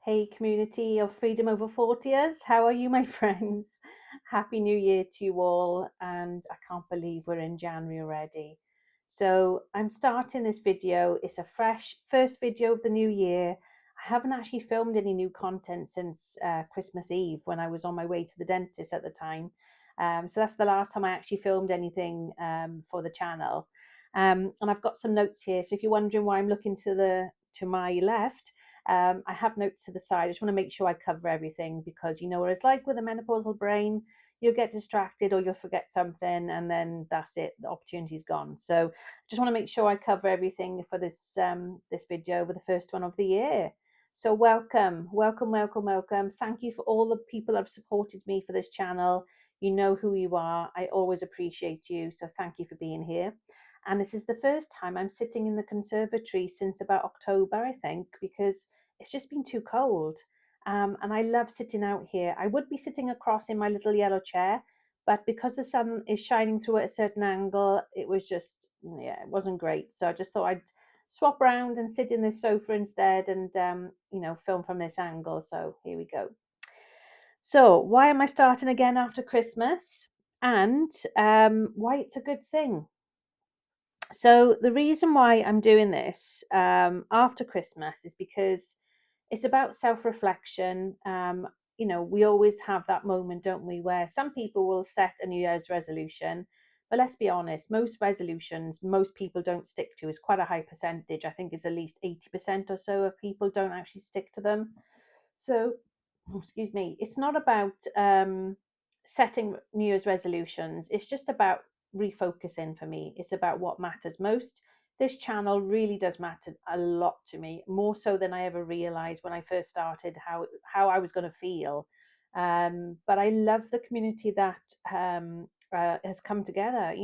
Hey, community of Freedom Over 40ers. How are you, my friends? Happy New Year to you all. And I can't believe we're in January already. So I'm starting this video. It's a fresh first video of the new year. I haven't actually filmed any new content since Christmas Eve when I was on my way to the dentist at the time. So that's the last time I actually filmed anything for the channel. And I've got some notes here. So if you're wondering why I'm looking to my left, I have notes to the side. I just want to make sure I cover everything because you know what it's like with a menopausal brain. You'll get distracted or you'll forget something, and then that's it. The opportunity's gone. So, just want to make sure I cover everything for this video, with the first one of the year. So, welcome, welcome, welcome, welcome. Thank you for all the people that have supported me for this channel. You know who you are. I always appreciate you. So, thank you for being here. And this is the first time I'm sitting in the conservatory since about October, I think, because it's just been too cold. And I love sitting out here. I would be sitting across in my little yellow chair, but because the sun is shining through at a certain angle, it was just, yeah, it wasn't great. So I just thought I'd swap around and sit in this sofa instead and, film from this angle. So here we go. So, why am I starting again after Christmas? And why it's a good thing. So the reason why I'm doing this after Christmas is because it's about self-reflection. We always have that moment, don't we, where some people will set a New Year's resolution, but let's be honest, most resolutions, most people don't stick to. Is quite a high percentage. I think it's at least 80% or so of people don't actually stick to them. So, excuse me, it's not about setting New Year's resolutions. It's just about refocusing for me. It's about what matters most. This channel really does matter a lot to me, more so than I ever realized when I first started how I was going to feel. But I love the community that has come together.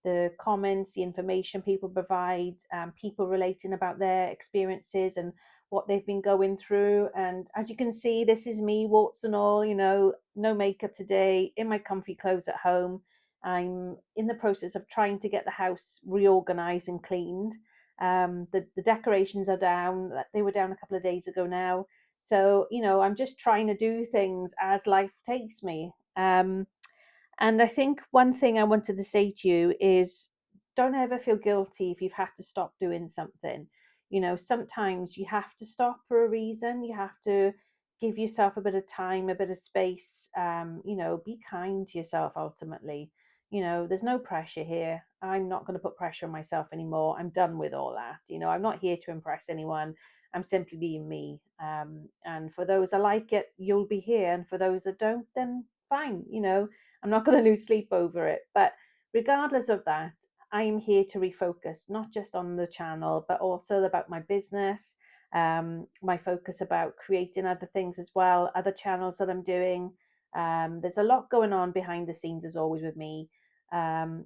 The comments, the information people provide, people relating about their experiences and what they've been going through. And as you can see, this is me, warts and all, no makeup today, in my comfy clothes at home. I'm in the process of trying to get the house reorganized and cleaned. The decorations are down. They were down a couple of days ago now. So, I'm just trying to do things as life takes me. And I think one thing I wanted to say to you is don't ever feel guilty if you've had to stop doing something. Sometimes you have to stop for a reason. You have to give yourself a bit of time, a bit of space. Be kind to yourself ultimately. There's no pressure here. I'm not going to put pressure on myself anymore. I'm done with all that. I'm not here to impress anyone. I'm simply being me. And for those that like it, you'll be here. And for those that don't, then fine. I'm not going to lose sleep over it. But regardless of that, I am here to refocus, not just on the channel, but also about my business, my focus about creating other things as well, other channels that I'm doing. There's a lot going on behind the scenes, as always, with me.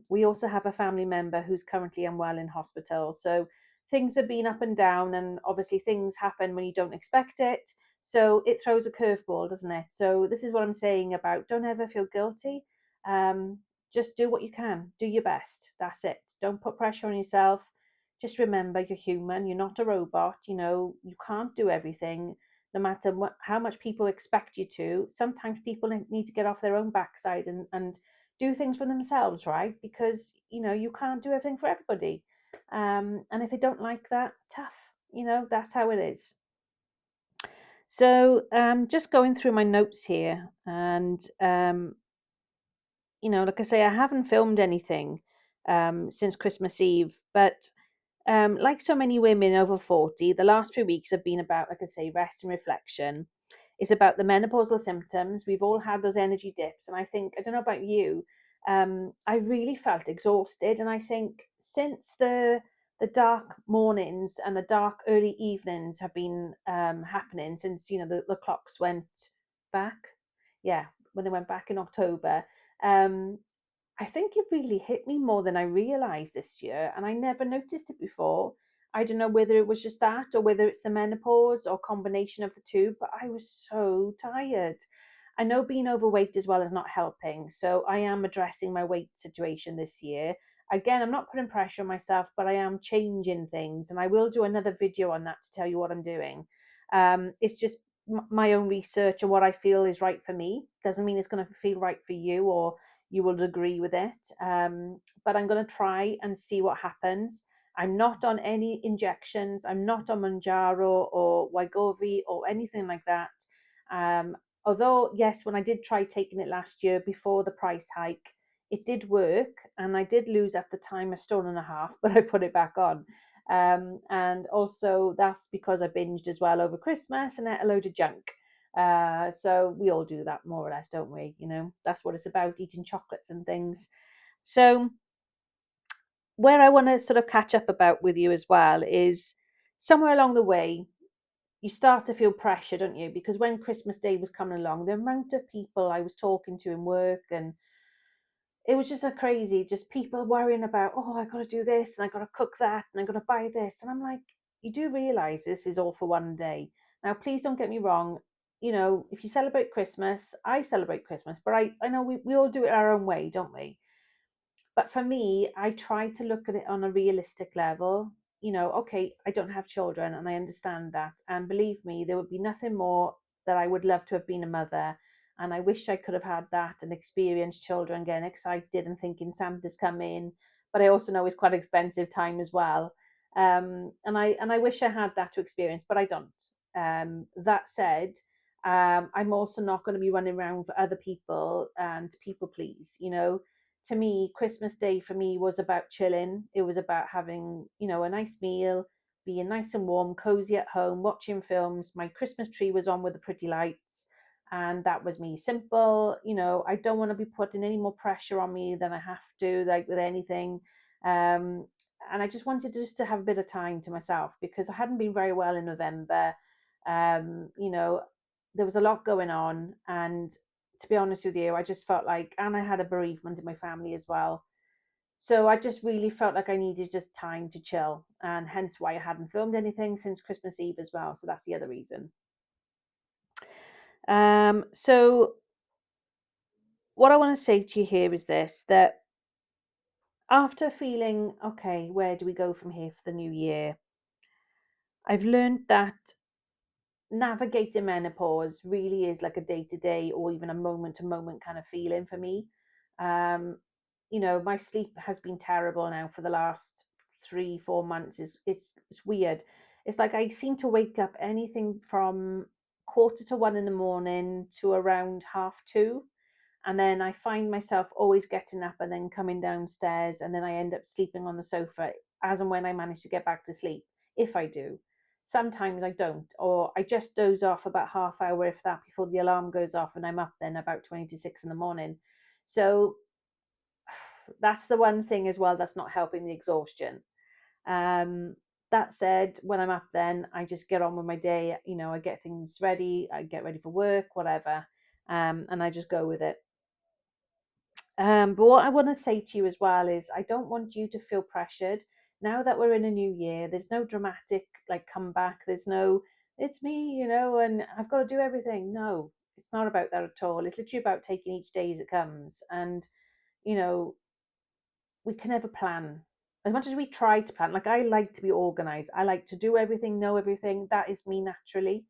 We also have a family member who's currently unwell in hospital. So things have been up and down, and obviously things happen when you don't expect it. So it throws a curveball, doesn't it? So this is what I'm saying about don't ever feel guilty. Um, just do what you can, do your best. That's it. Don't put pressure on yourself. Just remember you're human, you're not a robot. You can't do everything no matter how much people expect you to. Sometimes people need to get off their own backside and do things for themselves, right? Because you can't do everything for everybody. And if they don't like that, tough. That's how it is. So just going through my notes here, and like I say, I haven't filmed anything since Christmas Eve, but like so many women over 40, the last few weeks have been about, like I say, rest and reflection. It's about the menopausal symptoms. We've all had those energy dips, and I think, I don't know about you, I really felt exhausted, and I think since the dark mornings and the dark early evenings have been happening since the clocks went back, yeah, when they went back in October. um, I think it really hit me more than I realized this year, and I never noticed it before. I don't know whether it was just that or whether it's the menopause or combination of the two, but I was so tired. I know being overweight as well is not helping, so I am addressing my weight situation this year. Again, I'm not putting pressure on myself, but I am changing things, and I will do another video on that to tell you what I'm doing. It's just my own research and what I feel is right for me. Doesn't mean it's going to feel right for you or you will agree with it. But I'm going to try and see what happens. I'm not on any injections. I'm not on Manjaro or Wegovy or anything like that. Um, Although, yes, when I did try taking it last year before the price hike, it did work, and I did lose at the time a stone and a half, but I put it back on. And also that's because I binged as well over Christmas and ate a load of junk. So we all do that more or less, don't we? You know, that's what it's about, eating chocolates and things. So where I want to sort of catch up about with you as well is somewhere along the way, you start to feel pressure, don't you? Because when Christmas Day was coming along, the amount of people I was talking to in work, and it was just a crazy, just people worrying about, oh, I got to do this and I got to cook that and I got to buy this. And I'm like, you do realize this is all for one day. Now, please don't get me wrong. You know, if you celebrate Christmas, I celebrate Christmas, but I know we all do it our own way, don't we? But for me, I try to look at it on a realistic level. You know, okay, I don't have children and I understand that. And believe me, there would be nothing more that I would love to have been a mother. And I wish I could have had that and experienced children getting excited and thinking Santa's coming. But I also know it's quite expensive time as well. And I wish I had that to experience, but I don't. That said, I'm also not going to be running around for other people and people please, you know. To me, Christmas Day for me was about chilling. It was about having, you know, a nice meal, being nice and warm, cozy at home, watching films. My Christmas tree was on with the pretty lights, and that was me. Simple, you know. I don't want to be putting any more pressure on me than I have to, like with anything. Um, and I just wanted just to have a bit of time to myself because I hadn't been very well in November. You know, there was a lot going on, and to be honest with you, I just felt like, and I had a bereavement in my family as well. So I just really felt like I needed just time to chill, and hence why I hadn't filmed anything since Christmas Eve as well. So that's the other reason. So what I want to say to you here is this: that after feeling okay, where do we go from here for the new year? I've learned that navigating menopause really is like a day to day or even a moment to moment kind of feeling for me. Um, you know, my sleep has been terrible now for the last 3 4 months. It's weird. It's like I seem to wake up anything from 1:45 in the morning to around 2:30, and then I find myself always getting up and then coming downstairs, and then I end up sleeping on the sofa as and when I manage to get back to sleep, if I do. Sometimes I don't, or I just doze off about half hour, if that, before the alarm goes off, and I'm up then about 20 to 6 in the morning. So that's the one thing as well that's not helping the exhaustion. Um, that said, when I'm up, then I just get on with my day. You know, I get things ready, I get ready for work, whatever, and I just go with it. But what I want to say to you as well is I don't want you to feel pressured. Now that we're in a new year, there's no dramatic like comeback. There's no, it's me, you know, and I've got to do everything. No, it's not about that at all. It's literally about taking each day as it comes. And, you know, we can never plan. As much as we try to plan, like I like to be organized. I like to do everything, know everything. That is me naturally.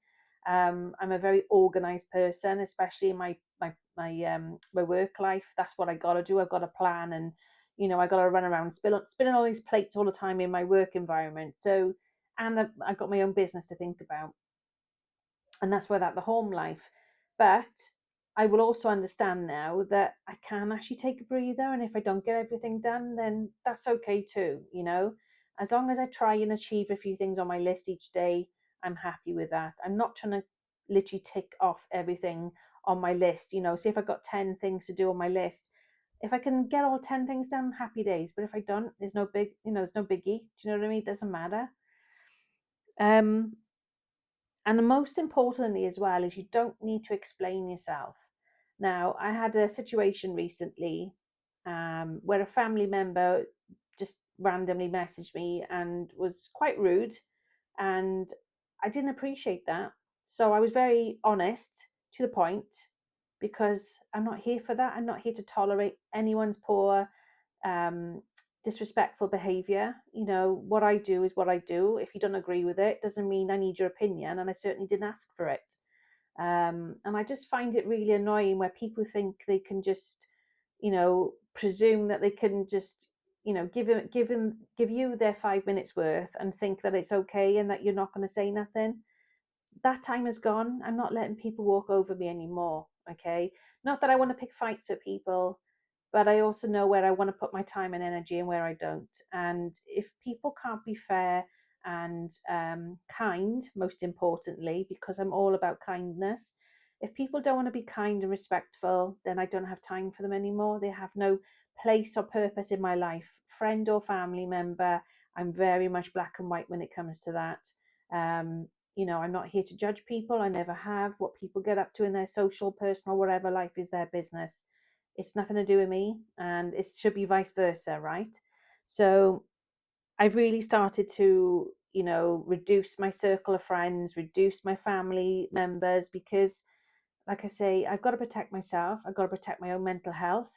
I'm a very organized person, especially in my work life. That's what I gotta do. I've got to plan, and you know I gotta run around spinning all these plates all the time in my work environment. So, and I've got my own business to think about, and that's where that the home life. But I will also understand now that I can actually take a breather, and if I don't get everything done, then that's okay too. You know, as long as I try and achieve a few things on my list each day, I'm happy with that. I'm not trying to literally tick off everything on my list. You know, see if I've got 10 things to do on my list. If I can get all 10 things done, happy days. But if I don't, there's no big, you know, there's no biggie. Do you know what I mean? It doesn't matter. Um, and the most importantly, as well, is you don't need to explain yourself. Now, I had a situation recently where a family member just randomly messaged me and was quite rude, and I didn't appreciate that. So I was very honest to the point because I'm not here for that. I'm not here to tolerate anyone's poor um, disrespectful behavior. You know, what I do is what I do. If you don't agree with it, doesn't mean I need your opinion, and I certainly didn't ask for it. And I just find it really annoying where people think they can just, presume that they can just, give you their 5 minutes worth and think that it's okay and that you're not going to say nothing. That time is gone. I'm not letting people walk over me anymore. Okay. Not that I want to pick fights with people, but I also know where I want to put my time and energy and where I don't. And if people can't be fair and kind, most importantly, because I'm all about kindness, if people don't want to be kind and respectful, then I don't have time for them anymore. They have no place or purpose in my life, friend or family member. I'm very much black and white when it comes to that. Um, I'm not here to judge people. I never have. What people get up to in their social, personal, whatever life is their business. It's nothing to do with me, and it should be vice versa, right? So I've really started to, reduce my circle of friends, reduce my family members, because like I say, I've got to protect myself. I've got to protect my own mental health.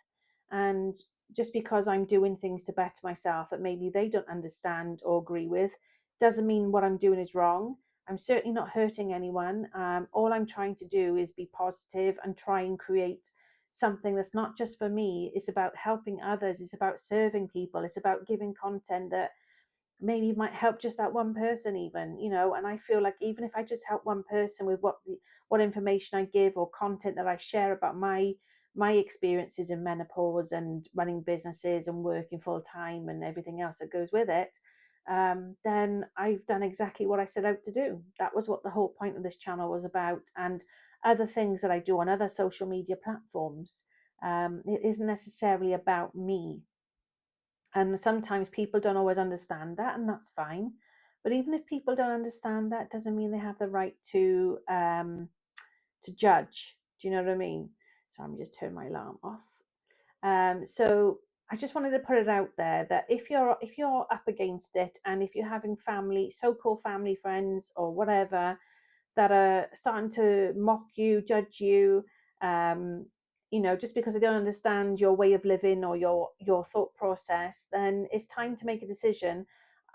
And just because I'm doing things to better myself that maybe they don't understand or agree with, doesn't mean what I'm doing is wrong. I'm certainly not hurting anyone. All I'm trying to do is be positive and try and create something that's not just for me. It's about helping others. It's about serving people. It's about giving content that maybe might help just that one person, even, and I feel like even if I just help one person with what information I give or content that I share about my experiences in menopause and running businesses and working full time and everything else that goes with it, then I've done exactly what I set out to do. That was what the whole point of this channel was about, and other things that I do on other social media platforms. It isn't necessarily about me, and sometimes people don't always understand that, and that's fine. But even if people don't understand that, doesn't mean they have the right to judge. Do you know what I mean? So I'm just turn my alarm off. So I just wanted to put it out there that if you're up against it, and if you're having family, so-called family friends or whatever, that are starting to mock you, judge you, um, just because they don't understand your way of living or your thought process, then it's time to make a decision.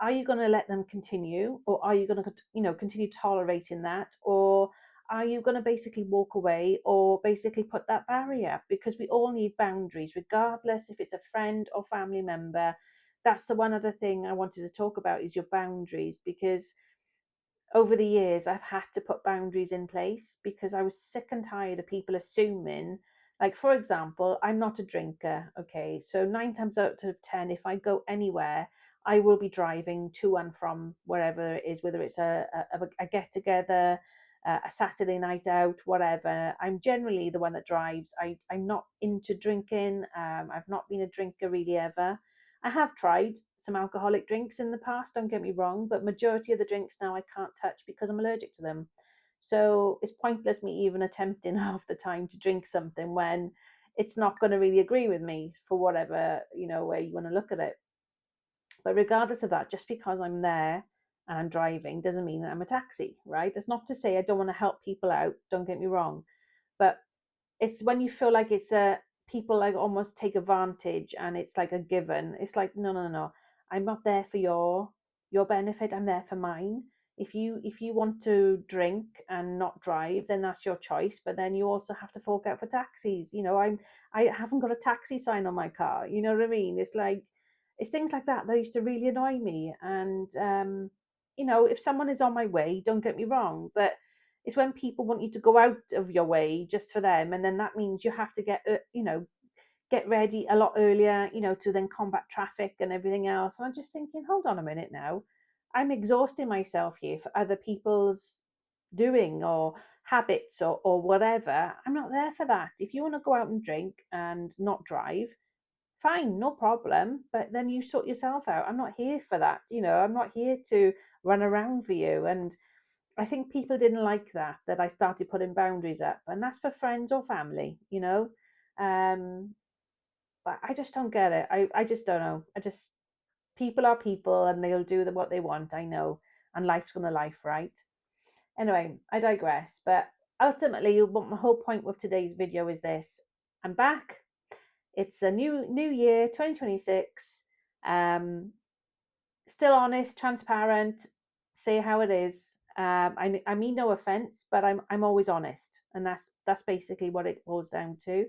Are you going to let them continue, or are you going to, continue tolerating that, or are you going to basically walk away or basically put that barrier? Because we all need boundaries, regardless if it's a friend or family member. That's the one other thing I wanted to talk about, is your boundaries, because over the years, I've had to put boundaries in place because I was sick and tired of people assuming, like, for example, I'm not a drinker. Okay. So 9 times out of 10, if I go anywhere, I will be driving to and from wherever it is, whether it's a get together, a Saturday night out, whatever. I'm generally the one that drives. I'm not into drinking. I've not been a drinker really ever. I have tried some alcoholic drinks in the past, don't get me wrong, but majority of the drinks now I can't touch because I'm allergic to them. So it's pointless me even attempting half the time to drink something when it's not going to really agree with me for whatever, way you want to look at it. But regardless of that, just because I'm there and I'm driving doesn't mean that I'm a taxi, right? That's not to say I don't want to help people out, don't get me wrong. But it's when you feel like it's a people like almost take advantage and it's like a given. It's like, no, no, no, I'm not there for your benefit. I'm there for mine. If you want to drink and not drive, then that's your choice, but then you also have to fork out for taxis. I haven't got a taxi sign on my car, you know what I mean? It's like, it's things like that that used to really annoy me. And if someone is on my way, don't get me wrong, but it's when people want you to go out of your way just for them, and then that means you have to get ready a lot earlier, to then combat traffic and everything else. And I'm just thinking, hold on a minute now, I'm exhausting myself here for other people's doing or habits or whatever. I'm not there for that. If you want to go out and drink and not drive, fine, no problem, but then you sort yourself out. I'm not here for that. I'm not here to run around for you. And I think people didn't like that I started putting boundaries up, and that's for friends or family. Um, but I just don't get it. I just don't know. People are people, and they'll do what they want. I know, and life's gonna life, right? Anyway, I digress. But ultimately, what my whole point with today's video is this: I'm back. It's a new year, 2026. Um, Still honest, transparent, say how it is. I mean no offense, but I'm always honest, and that's basically what it boils down to.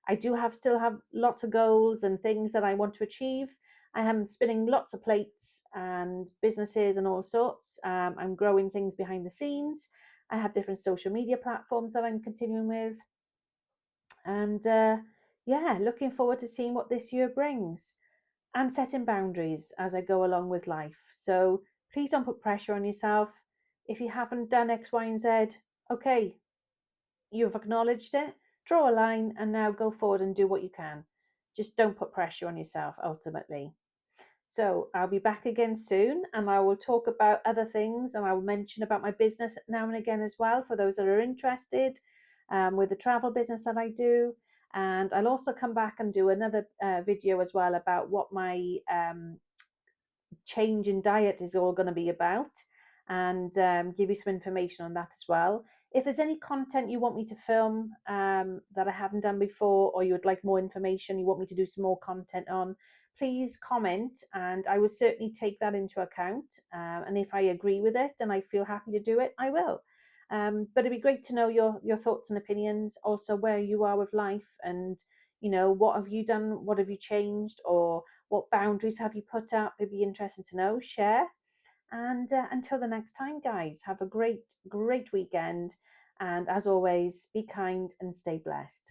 I do still have lots of goals and things that I want to achieve. I am spinning lots of plates and businesses and all sorts. I'm growing things behind the scenes. I have different social media platforms that I'm continuing with, and yeah, looking forward to seeing what this year brings and setting boundaries as I go along with life. So please don't put pressure on yourself. If you haven't done X, Y, and Z, okay, you've acknowledged it, draw a line, and now go forward and do what you can. Just don't put pressure on yourself ultimately. So I'll be back again soon, and I will talk about other things, and I will mention about my business now and again as well for those that are interested, with the travel business that I do. And I'll also come back and do another video as well about what my change in diet is all going to be about, and give you some information on that as well. If there's any content you want me to film that I haven't done before, or you would like more information, you want me to do some more content on, please comment and I will certainly take that into account. And if I agree with it and I feel happy to do it, I will. But it'd be great to know your thoughts and opinions, also where you are with life, and what have you done, what have you changed, or what boundaries have you put up? It'd be interesting to know. Share. And until the next time, guys, have a great, great weekend. And as always, be kind and stay blessed.